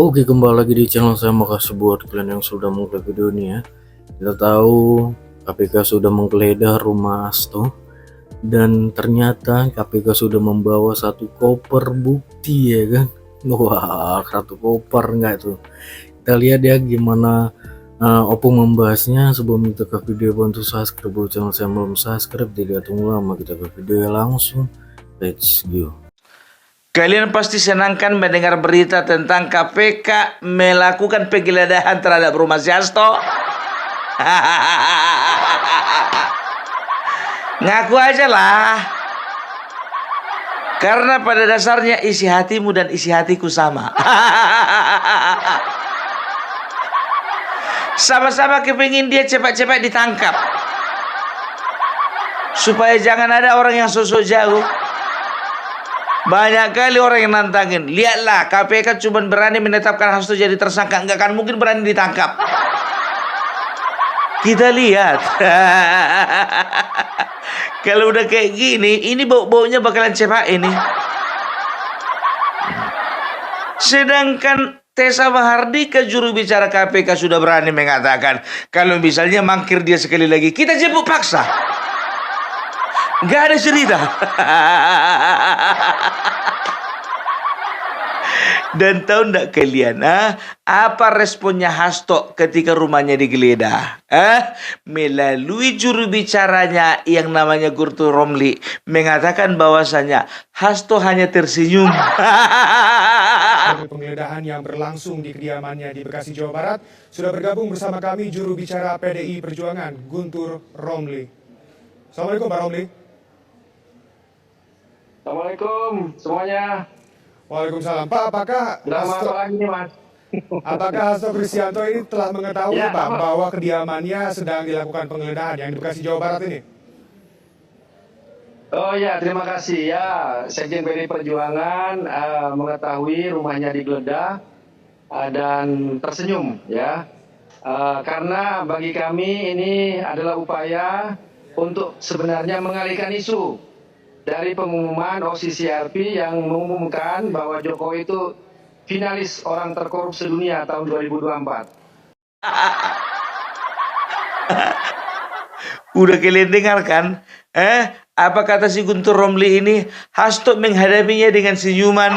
Oke, kembali lagi di channel saya. Makasih buat kalian yang sudah mengklik video ini ya. Kita tahu KPK sudah menggeledah rumah Hasto dan ternyata KPK sudah membawa satu koper bukti ya kan. Wah, satu koper enggak tuh. Kita lihat ya gimana Opung membahasnya. Sebelum kita ke video, bantu subscribe buat channel saya belum subscribe. Tidak tunggu lama, kita ke video langsung. Let's go. Kalian pasti senangkan mendengar berita tentang KPK melakukan penggeledahan terhadap rumah si Hasto. Ngaku aja lah. Karena pada dasarnya isi hatimu dan isi hatiku sama. Sama-sama kepingin dia cepat-cepat ditangkap. Supaya jangan ada orang yang sosok jauh. Banyak kali orang yang nantangin. Lihatlah, KPK cuma berani menetapkan Hasto jadi tersangka, nggak akan mungkin berani ditangkap. Kita lihat. Kalau udah kayak gini, ini bau-baunya bakalan cepat ini. Sedangkan Tessa Mahardika, juru bicara KPK, sudah berani mengatakan kalau misalnya mangkir dia sekali lagi, kita jemput paksa. Gak ada cerita. Dan tahu ndak kalian, apa responnya Hasto ketika rumahnya digeledah? Melalui juru bicaranya yang namanya Guntur Romli mengatakan bahwasanya Hasto hanya tersenyum. Penggeledahan yang berlangsung di kediamannya di Bekasi, Jawa Barat, sudah bergabung bersama kami juru bicara PDI Perjuangan, Guntur Romli. Assalamualaikum Pak Romli. Assalamualaikum semuanya. Waalaikumsalam. Pak, apakah Hasto Kristianto ini telah mengetahui Ya, Pak apa? bahwa kediamannya sedang dilakukan penggeledahan yang di Bekasi, Jawa Barat ini? Oh ya, terima kasih ya. Sekjen PDI Perjuangan mengetahui rumahnya digeledah dan tersenyum ya. Karena bagi kami ini adalah upaya untuk sebenarnya mengalihkan isu dari pengumuman OCCRP yang mengumumkan bahwa Jokowi itu finalis orang terkorup sedunia tahun 2024. Udah kalian dengar kan? Apa kata si Guntur Romli ini? Hasto menghadapinya dengan senyuman.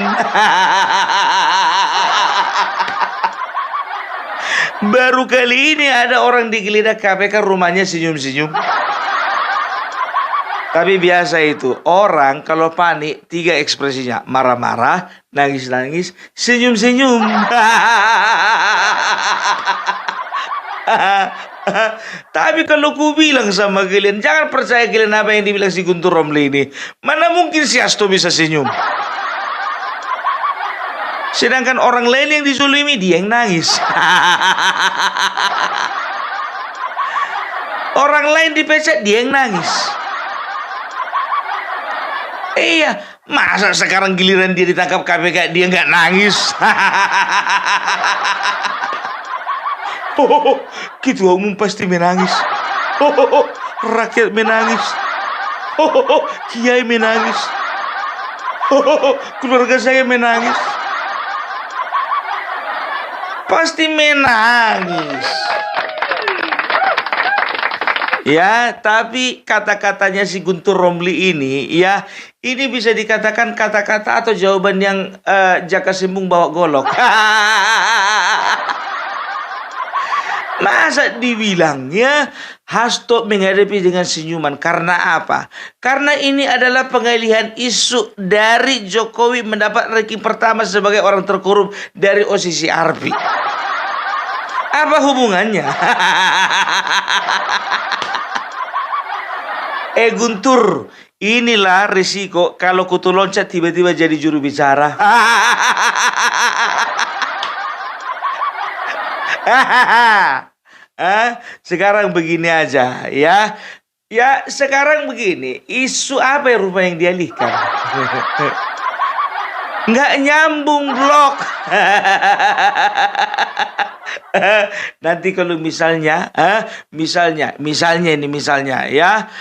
Baru kali ini ada orang digeledah KPK rumahnya senyum-senyum. Tapi biasa itu, orang kalau panik 3 ekspresinya. Marah-marah, nangis-nangis, senyum-senyum. Tapi kalau ku bilang sama kalian, jangan percaya kalian apa yang dibilang si Guntur Romli ini. Mana mungkin si Hasto bisa senyum? Sedangkan orang lain yang dizulimi, dia yang nangis. Orang lain dipecat, dia yang nangis. Iya, masa sekarang giliran dia ditangkap KPK dia nggak nangis? Ketua umum pasti menangis. Rakyat menangis. Kiai menangis. Keluarga saya menangis. Pasti menangis. Ya, tapi kata-katanya si Guntur Romli ini, ya, ini bisa dikatakan kata-kata atau jawaban yang Jaka Sembung bawa golok. Masa dibilangnya Hasto menghadapi dengan senyuman? Karena apa? Karena ini adalah pengalihan isu dari Jokowi mendapat ranking pertama sebagai orang terkorup dari OCCRP. Apa hubungannya? Guntur, inilah risiko kalau kutu loncat tiba-tiba jadi juru bicara. Sekarang begini aja ya. Ya, sekarang begini, isu apa yang rupanya yang dialihkan? Nggak nyambung blok. Nanti kalau misalnya ini misalnya ya,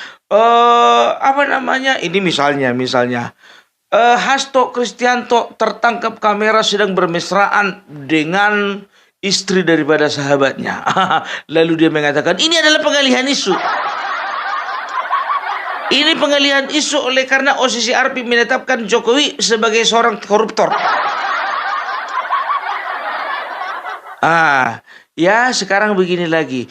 apa namanya? Ini misalnya Hasto Kristianto tertangkap kamera sedang bermesraan dengan istri daripada sahabatnya. Lalu dia mengatakan, ini adalah pengalihan isu. Ini pengalihan isu oleh karena OCCRP menetapkan Jokowi sebagai seorang koruptor. Ya sekarang begini lagi.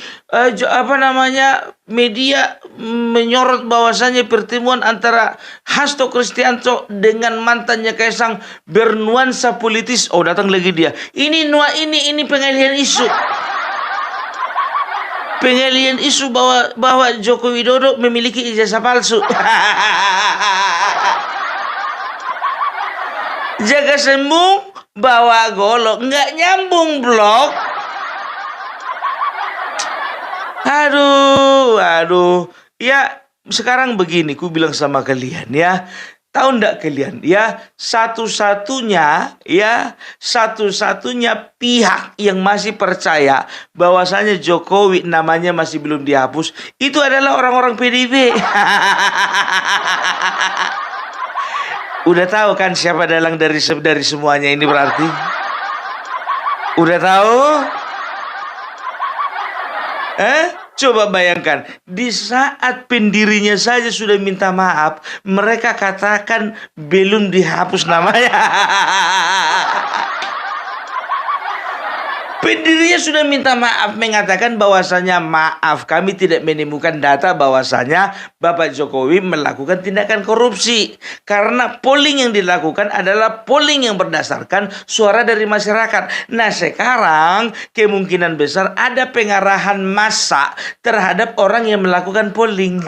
Media menyorot bahwasannya pertemuan antara Hasto Kristianto dengan mantannya Kaisang bernuansa politis. Oh, datang lagi dia. Ini pengalihan isu. Pengalihan isu bahwa Joko Widodo memiliki ijazah palsu. Jaga sembung, bawa golok, nggak nyambung blok. Aduh. Ya, sekarang begini, ku bilang sama kalian ya. Tahu ndak kalian ya, satu-satunya pihak yang masih percaya bahwasanya Jokowi namanya masih belum dihapus itu adalah orang-orang PDIP. Udah tahu kan siapa dalang dari semuanya ini berarti? Udah tahu? Coba bayangkan, di saat pendirinya saja sudah minta maaf, mereka katakan belum dihapus namanya. Pendirinya sudah minta maaf, mengatakan bahwasanya maaf, kami tidak menemukan data bahwasanya Bapak Jokowi melakukan tindakan korupsi. Karena polling yang dilakukan adalah polling yang berdasarkan suara dari masyarakat. Nah sekarang kemungkinan besar ada pengarahan massa terhadap orang yang melakukan polling.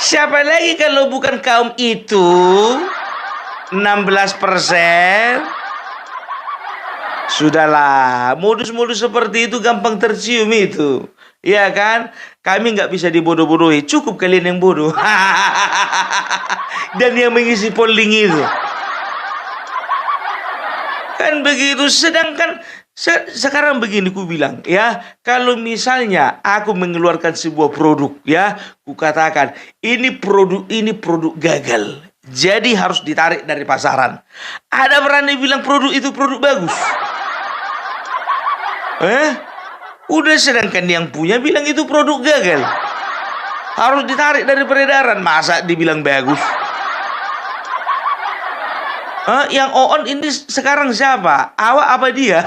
Siapa lagi kalau bukan kaum itu? 16%. Sudahlah, modus-modus seperti itu gampang tercium itu. Iya kan? Kami nggak bisa dibodoh-bodohi. Cukup kalian yang bodoh. Dan yang mengisi polling itu. Kan begitu. Sedangkan sekarang begini ku bilang ya, kalau misalnya aku mengeluarkan sebuah produk ya, ku katakan ini produk gagal. Jadi harus ditarik dari pasaran. Ada berani bilang produk itu produk bagus? Udah, sedangkan yang punya bilang itu produk gagal. Harus ditarik dari peredaran. Masa dibilang bagus? Yang on ini sekarang siapa? Awak apa dia?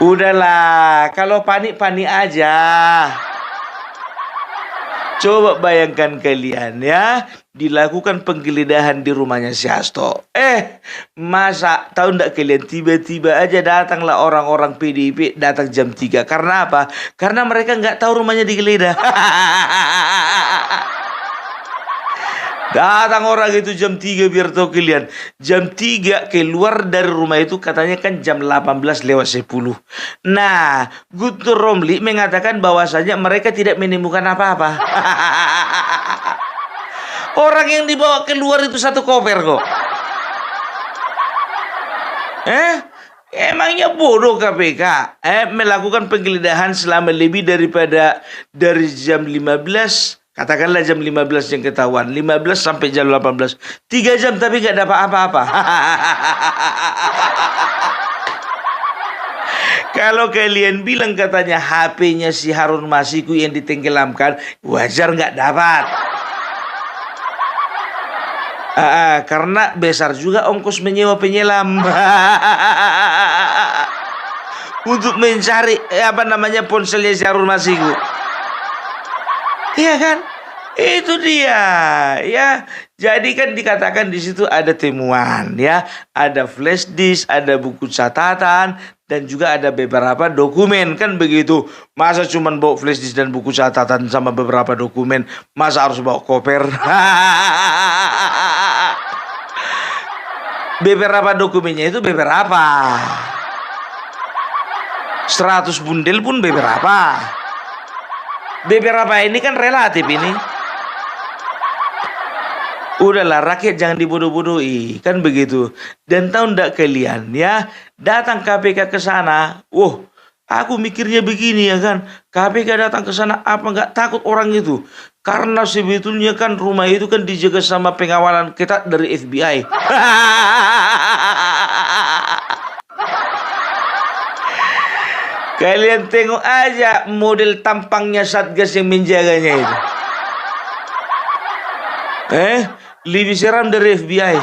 Udahlah, kalau panik-panik aja. Coba bayangkan kalian ya, dilakukan penggeledahan di rumahnya si Hasto. Masa tahu ndak kalian, tiba-tiba aja datanglah orang-orang PDIP datang jam 3. Karena apa? Karena mereka nggak tahu rumahnya digeledah. Datang orang itu jam 3 biar tahu kalian. Jam 3 keluar dari rumah itu katanya kan jam 18:10. Nah, Guntur Romli mengatakan bahwasanya mereka tidak menemukan apa-apa. Orang yang dibawa keluar itu satu koper kok. Emangnya bodoh KPK? Melakukan penggeledahan selama lebih dari jam 15. Katakanlah jam 15 yang ketahuan, 15 sampai jam 18. 3 jam tapi gak dapat apa-apa. Kalau kalian bilang katanya HP-nya si Harun Masiku yang ditenggelamkan, wajar gak dapat. Karena besar juga ongkos menyewa penyelam. Untuk mencari ponselnya si Harun Masiku. Iya kan? Itu dia ya. Jadi kan dikatakan di situ ada temuan ya, ada flash disk, ada buku catatan dan juga ada beberapa dokumen kan begitu. Masa cuma bawa flash disk dan buku catatan sama beberapa dokumen, masa harus bawa koper? Beberapa dokumennya itu beberapa. 100 bundel pun beberapa. Beberapa ini kan relatif ini. Udahlah, rakyat jangan dibodoh-bodohi, kan begitu. Dan tahu ndak kalian ya, datang KPK ke sana, Aku mikirnya begini ya kan, KPK datang ke sana apa nggak takut orang itu? Karena sebetulnya kan rumah itu kan dijaga sama pengawalan ketat dari FBI. Kalian tengok aja model tampangnya Satgas yang menjaganya itu. Lebih seram dari FBI.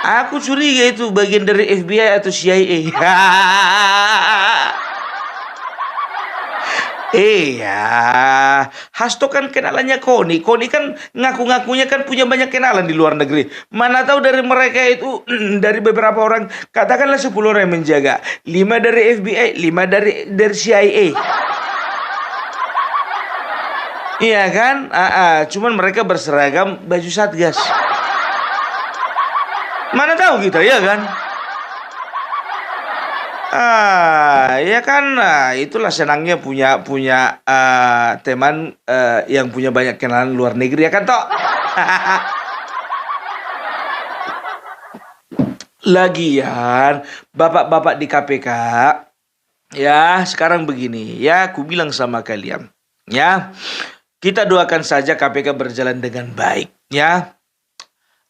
Aku curiga itu bagian dari FBI atau CIA. Iya, Hasto kan kenalannya Koni. Koni kan ngaku-ngakunya kan punya banyak kenalan di luar negeri. Mana tahu dari mereka itu dari beberapa orang, katakanlah 10 orang yang menjaga, 5 dari FBI, 5 dari CIA. Iya kan? Cuman mereka berseragam baju Satgas. Mana tahu kita, ya kan? Ya kan, itulah senangnya punya teman yang punya banyak kenalan luar negeri, ya kan toh? Lagian, bapak-bapak di KPK, ya sekarang begini, ya aku bilang sama kalian, ya kita doakan saja KPK berjalan dengan baik, ya.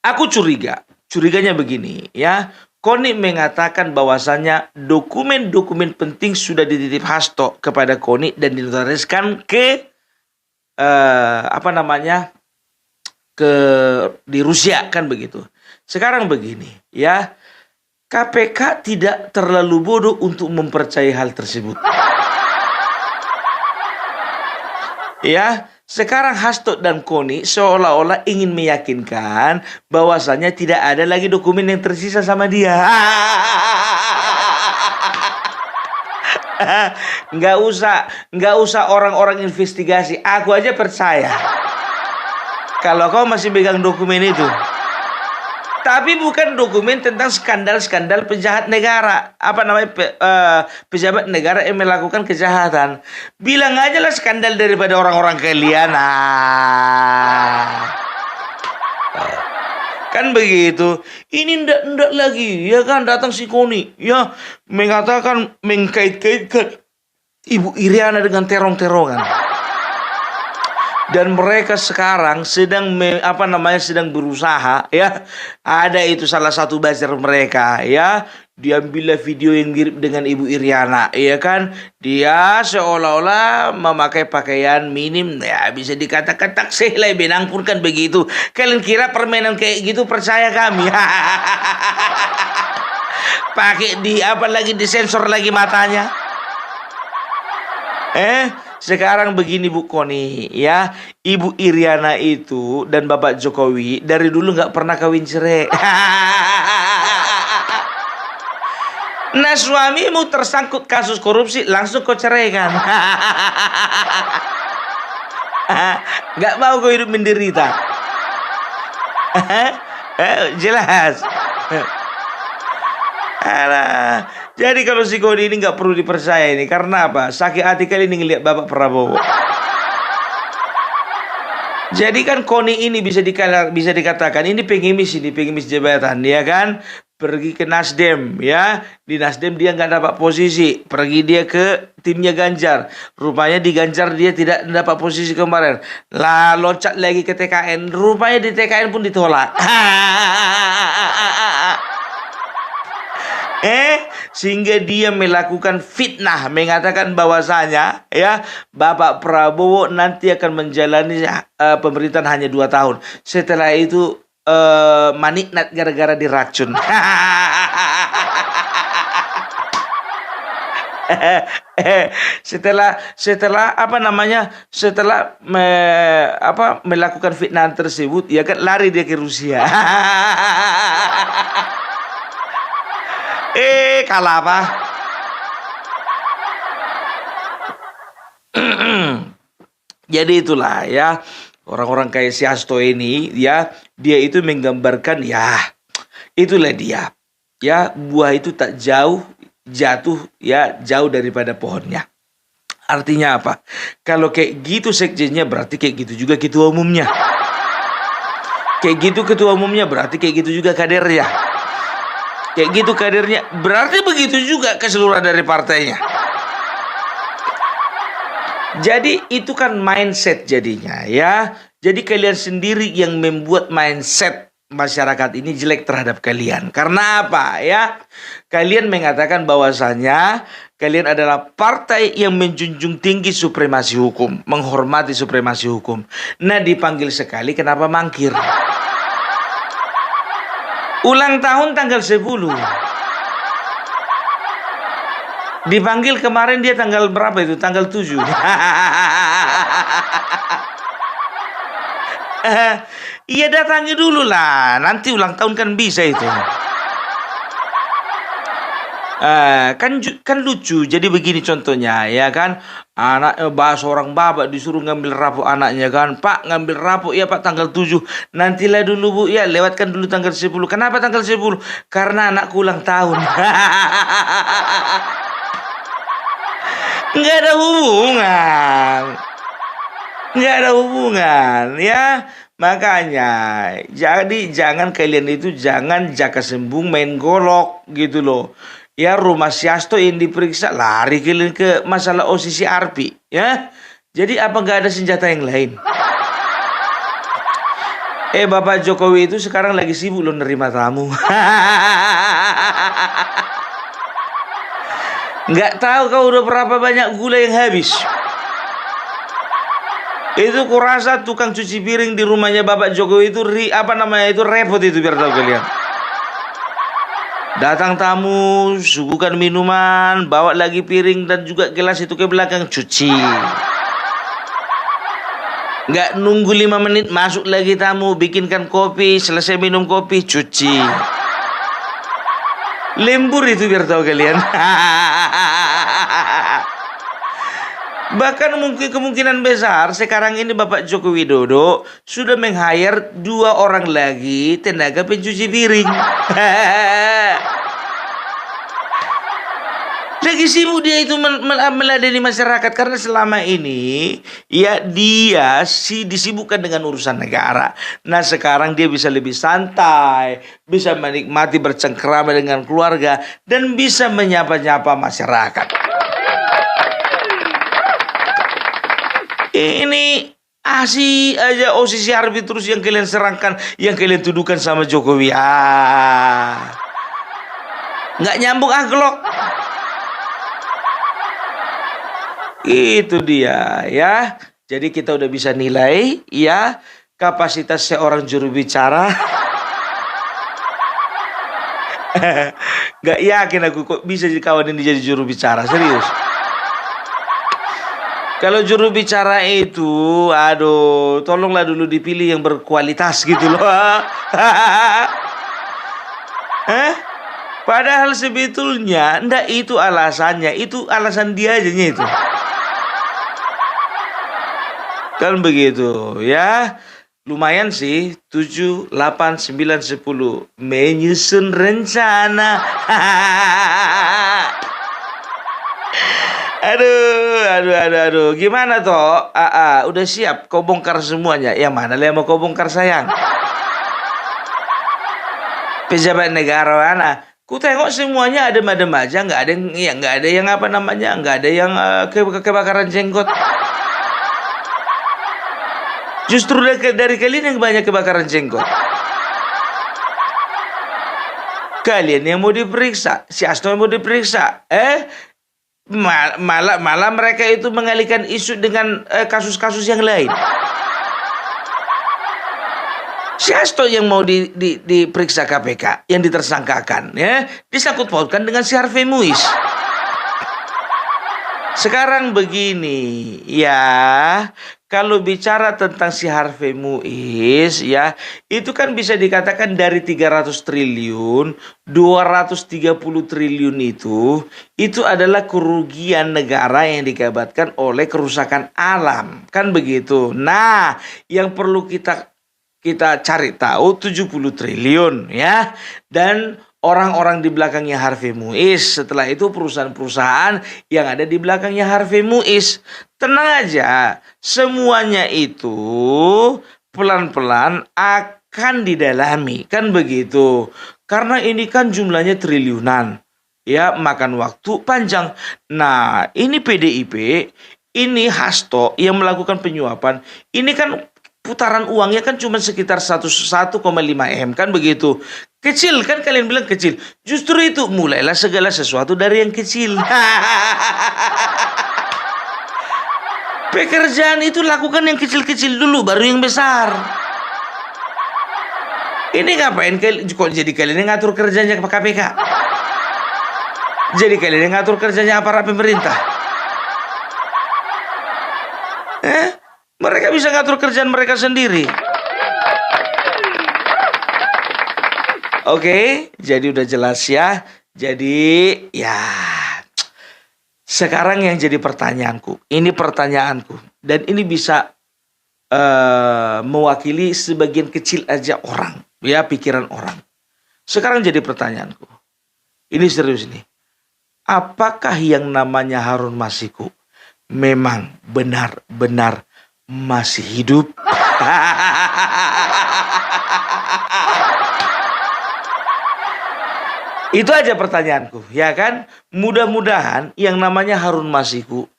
Aku curiganya begini, ya. Koni mengatakan bahwasannya dokumen-dokumen penting sudah dititip Hasto kepada Koni dan dinotariskan ke di Rusia, kan begitu. Sekarang begini, ya. KPK tidak terlalu bodoh untuk mempercayai hal tersebut. Ya, sekarang Hasto dan Koni seolah-olah ingin meyakinkan bahwasannya tidak ada lagi dokumen yang tersisa sama dia. Nggak usah orang-orang investigasi. Aku aja percaya kalau kau masih pegang dokumen itu. Tapi bukan dokumen tentang skandal-skandal penjahat negara. Pejabat negara yang melakukan kejahatan. Bilang aja lah skandal daripada orang-orang kalian. Kan begitu. Ini ndak lagi, ya kan, datang si Koni, ya, mengatakan mengkait-kaitkan Ibu Iriana dengan terong-terongan. Dan mereka sekarang sedang sedang berusaha, ya. Ada itu salah satu buzzer mereka, ya. Diambillah video yang mirip dengan Ibu Iriana, ya kan. Dia seolah-olah memakai pakaian minim, ya bisa dikatakan taksih lah, benang pun kan begitu. Kalian kira permainan kayak gitu percaya kami? Pakai disensor lagi matanya. Sekarang begini Bu Koni, ya, Ibu Iriana itu dan Bapak Jokowi dari dulu nggak pernah kawin cerai. Nah, suamimu tersangkut kasus korupsi, langsung kau ceraikan. Nggak mau kau hidup menderita. Jelas. Alah. Jadi kalau si Koni ini nggak perlu dipercaya ini. Karena apa? Sakit hati kali ini ngelihat Bapak Prabowo. Jadi kan Koni ini bisa dikatakan ini pengemis jabatan, ya kan? Pergi ke Nasdem, ya. Di Nasdem dia nggak dapat posisi. Pergi dia ke timnya Ganjar. Rupanya di Ganjar dia tidak dapat posisi kemarin. Lah loncat lagi ke TKN. Rupanya di TKN pun ditolak. Sehingga dia melakukan fitnah, mengatakan bahwasanya, ya, Bapak Prabowo nanti akan menjalani pemerintahan hanya 2 tahun. Setelah itu maniknat gara-gara diracun. setelah melakukan fitnah tersebut, ya kan, lari dia ke Rusia. Kalah apa? Jadi itulah, ya, orang-orang kayak si Hasto ini, ya, dia itu menggambarkan, ya, itulah dia, ya, buah itu tak jatuh, ya, jauh daripada pohonnya. Artinya apa? Kalau kayak gitu sekjennya, berarti kayak gitu juga ketua umumnya. Kayak gitu ketua umumnya, berarti kayak gitu juga kadernya. Kayak gitu kadernya. Berarti begitu juga keseluruhan dari partainya. Jadi itu kan mindset jadinya ya. Jadi kalian sendiri yang membuat mindset masyarakat ini jelek terhadap kalian. Karena apa ya? Kalian mengatakan bahwasanya kalian adalah partai yang menjunjung tinggi supremasi hukum, menghormati supremasi hukum. Nah, dipanggil sekali kenapa mangkir? Ulang tahun tanggal 10. Dipanggil kemarin dia tanggal berapa itu? Tanggal 7. Iya, datangi dulu lah. Nanti ulang tahun kan bisa itu. Kan lucu. Jadi begini contohnya ya kan. Anak bahas orang bapak disuruh ngambil rapor anaknya kan. Pak, ngambil rapor ya Pak tanggal 7. Nantilah dulu Bu ya, lewatkan dulu tanggal 10. Kenapa tanggal 10? Karena anakku ulang tahun. Nggak ada hubungan. Nggak ada hubungan ya. Makanya jadi jangan kalian itu jangan jaka sembung main golok gitu loh. Ya, rumah si Hasto yang diperiksa lari kalian ke masalah OSIS Arpi ya. Jadi apa nggak ada senjata yang lain? Bapak Jokowi itu sekarang lagi sibuk loh nerima tamu. Nggak tahu kau udah berapa banyak gula yang habis. Itu kurasa tukang cuci piring di rumahnya Bapak Jokowi itu repot itu biar tahu kalian. Datang tamu, suguhkan minuman, bawa lagi piring dan juga gelas itu ke belakang cuci. Nggak nunggu 5 menit masuk lagi tamu, bikinkan kopi, selesai minum kopi, cuci. Lembur itu biar tahu kalian. Bahkan mungkin kemungkinan besar sekarang ini Bapak Joko Widodo sudah meng-hire 2 orang lagi tenaga pencuci piring. Lagi sibuk dia itu meladeni masyarakat karena selama ini ya dia disibukkan dengan urusan negara. Nah, sekarang dia bisa lebih santai, bisa menikmati bercengkrama dengan keluarga dan bisa menyapa-nyapa masyarakat. Ini asih aja OSIS Arpi terus yang kalian serangkan, yang kalian tuduhkan sama Jokowi. Nggak nyambung Glok. Itu dia ya. Jadi kita udah bisa nilai ya kapasitas seorang juru bicara. Nggak yakin aku kok bisa kawan ini jadi juru bicara, serius. Kalau juru bicara itu, aduh, tolonglah dulu dipilih yang berkualitas gitu loh. Padahal sebetulnya ndak itu alasannya, itu alasan dia aja itu. Kan begitu ya. Lumayan sih 7, 8, 9, 10 menyusun rencana. Aduh. Gimana toh? Udah siap kau bongkar semuanya. Yang mana yang mau kau bongkar sayang? Pejabat negara mana? Ku tengok semuanya adem-adem aja, nggak ada yang apa namanya, nggak ada yang kebakaran jenggot. Justru dari kalian yang banyak kebakaran jenggot. Kalian yang mau diperiksa, si Hasto yang mau diperiksa, malah mereka itu mengalihkan isu dengan kasus-kasus yang lain. Si Hasto yang mau diperiksa KPK, yang ditersangkakan, ya, disangkut pautkan dengan si Harvey Muiz. Sekarang begini, ya, kalau bicara tentang si Harvey Muiz, ya, itu kan bisa dikatakan dari 300 triliun, 230 triliun itu adalah kerugian negara yang diakibatkan oleh kerusakan alam, kan begitu. Nah, yang perlu kita cari tahu 70 triliun, ya, dan orang-orang di belakangnya Harvey Muiz. Setelah itu perusahaan-perusahaan yang ada di belakangnya Harvey Muiz. Tenang aja, semuanya itu pelan-pelan akan didalami, kan begitu. Karena ini kan jumlahnya triliunan. Ya, makan waktu panjang. Nah, ini PDIP, ini Hasto yang melakukan penyuapan. Ini kan putaran uangnya kan cuma sekitar 1,5 M kan begitu. Kecil kan kalian bilang kecil. Justru itu mulailah segala sesuatu dari yang kecil. Pekerjaan itu lakukan yang kecil-kecil dulu baru yang besar. Ini ngapain kok jadi kalian yang ngatur kerjanya ke KPK? Jadi kalian yang ngatur kerjanya aparat pemerintah? Mereka bisa ngatur kerjaan mereka sendiri. Oke, jadi udah jelas ya. Jadi ya sekarang yang jadi pertanyaanku, ini pertanyaanku, dan ini bisa mewakili sebagian kecil aja orang, ya pikiran orang. Sekarang jadi pertanyaanku, ini serius nih, apakah yang namanya Harun Masiku memang benar-benar masih hidup? Itu aja pertanyaanku, ya kan? Mudah-mudahan yang namanya Harun Masiku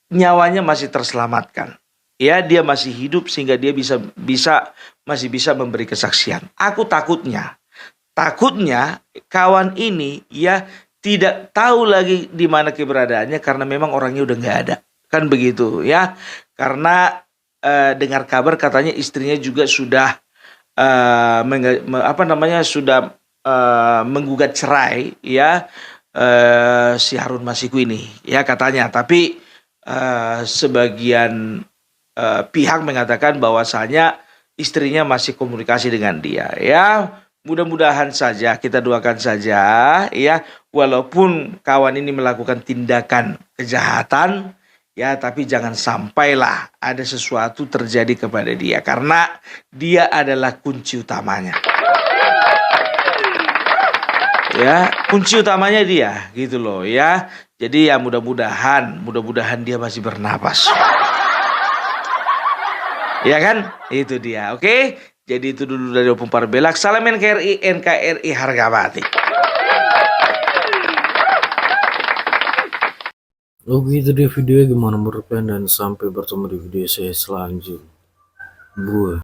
nyawanya masih terselamatkan. Ya, dia masih hidup sehingga dia masih bisa memberi kesaksian. Aku takutnya kawan ini ya tidak tahu lagi di mana keberadaannya karena memang orangnya udah nggak ada. Kan begitu ya. Karena dengar kabar katanya istrinya juga sudah menggugat cerai ya si Harun Masiku ini ya katanya, tapi sebagian pihak mengatakan bahwasanya istrinya masih komunikasi dengan dia ya. Mudah-mudahan saja, kita doakan saja ya, walaupun kawan ini melakukan tindakan kejahatan ya, tapi jangan sampailah ada sesuatu terjadi kepada dia karena dia adalah kunci utamanya. Ya, kunci utamanya dia gitu loh ya. Jadi ya mudah-mudahan dia masih bernapas. Ya kan? Itu dia. Oke? Jadi itu dulu dari Opung Parbelak. Salam NKRI harga mati. Oke, itu dia videonya, gimana menurut kalian, dan sampai bertemu di video saya selanjutnya.